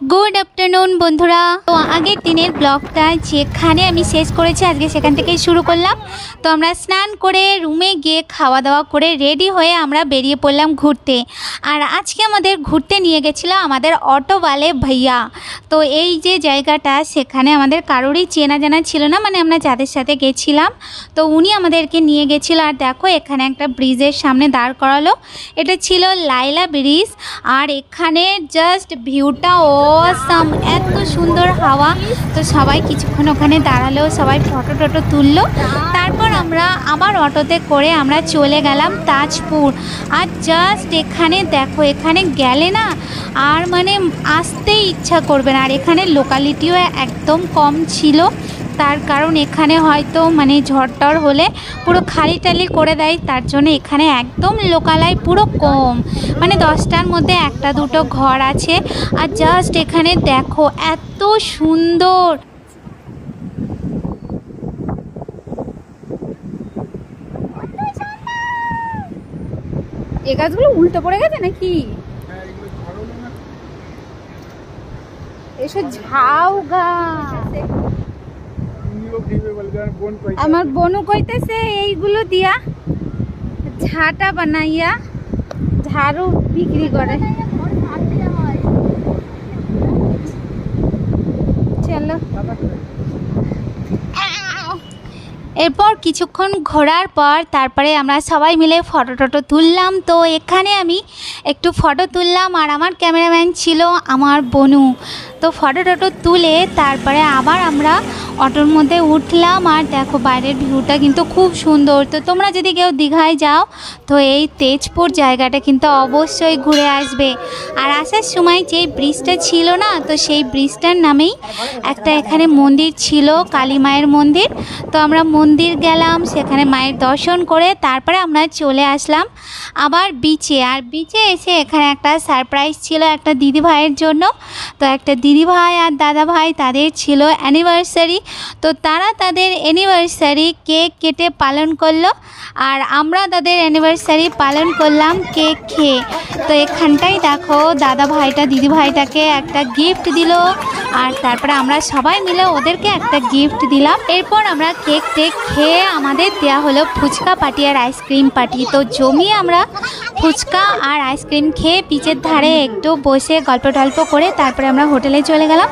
Good afternoon बंधुरा। तो आगे दिनेर ब्लगटा जेखाने आमी शेष करेছি আজকে সেখান থেকেই শুরু করলাম। তো আমরা স্নান করে রুমে গিয়ে খাওয়া দাওয়া করে রেডি হয়ে আমরা বেরিয়ে পড়লাম ঘুরতে। আর আজকে আমাদের ঘুরতে নিয়ে গেছিল আমাদের অটোওয়ালে ভাইয়া। তো এই যে জায়গাটা সেখানে আমাদের কারোরই চেনা জানা ছিল না, মানে আমরা যাদের সাথে গেছিলাম তো উনি আমাদেরকে নিয়ে গেছিল। আর দেখো এখানে একটা ব্রিজের সামনে দাঁড় করালো, এটা ছিল লাইলা ব্রিজ। আর এখানে জাস্ট ভিউটা অসাম, এত সুন্দর হাওয়া। তো সবাই কিছুক্ষণ ওখানে দাঁড়ালো, সবাই ফটো টটো তুললো। তারপর আমরা আবার অটোতে করে আমরা চলে গেলাম তাজপুর। আর জাস্ট এখানে দেখো, এখানে গেলে না আর মানে আসতেই ইচ্ছা করবে না। আর এখানে লোকালিটিও একদম কম ছিল, তার কারণ এখানে হয়তো মানে ঝড় হলে পুরো খালি টালি করে দেয়, তার জন্য এখানে একদম লোকালয় পুরো কম, মানে 10টার মধ্যে একটা দুটো ঘর আছে। আর জাস্ট এখানে দেখো এত সুন্দর। এই গাছগুলো উল্টো পড়ে গেছে নাকি? এসব ঝাউ গাছ। আমার বনু কইতেছে এইগুলো দিয়া ঝাঁটা বানাইয়া ঝাড়ু বিক্রি করে। চলো, এরপর কিছুক্ষণ ঘোরার পর তারপরে আমরা সবাই মিলে ফটো টটো তুললাম। তো এখানে আমি একটু ফটো তুললাম আর আমার ক্যামেরাম্যান ছিল আমার বনু। তো ফটো টটো তুলে তারপরে আবার আমরা অটোর মধ্যে উঠলাম। আর দেখো বাইরের ভিউটা কিন্তু খুব সুন্দর। তো তোমরা যদি কেউ দীঘায় যাও তো এই তেজপুর জায়গাটা কিন্তু অবশ্যই ঘুরে আসবে। আর আসার সময় যে ব্রিজটা ছিল না, তো সেই ব্রিজটার নামেই একটা এখানে মন্দির ছিল, কালী মায়ের মন্দির। তো আমরা মন্দির গেলাম, সেখানে মায়ের দর্শন করে তারপরে আমরা চলে আসলাম আবার বিচে। আর বিচে এসে এখানে একটা সারপ্রাইজ ছিল একটা দিদি ভাইয়ের জন্য। তো একটা দিদি ভাই আর দাদা ভাই তাদের ছিল অ্যানিভার্সারি। তো তারা তাদের অ্যানিভার্সারি কেক কেটে পালন করলো, আর আমরা তাদের অ্যানিভার্সারি পালন করলাম কেক খেয়ে। তো এখানটাই দেখো দাদা ভাইটা দিদি ভাইটাকে একটা গিফট দিল, আর তারপরে আমরা সবাই মিলে ওদেরকে একটা গিফট দিলাম। এরপর আমরা কেক টেক খেয়ে আমাদের দেওয়া হলো ফুচকা পার্টি আর আইসক্রিম পার্টি। তো জমিয়ে আমরা ফুচকা আর আইসক্রিম খেয়ে বিচের ধারে একটু বসে গল্প টল্প করে তারপরে আমরা হোটেলে চলে গেলাম।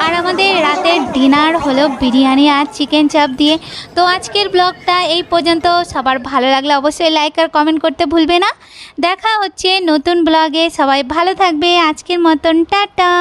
আর আমাদের রাতের ডিনার হলো বিরিয়ানি আর চিকেন চাপ দিয়ে। তো আজকের ব্লগটা এই পর্যন্ত। সবার ভালো লাগলে অবশ্যই লাইক আর কমেন্ট করতে ভুলবে না। দেখা হচ্ছে নতুন ব্লগে, সবাই ভালো থাকবে। আজকের মতন টাটা।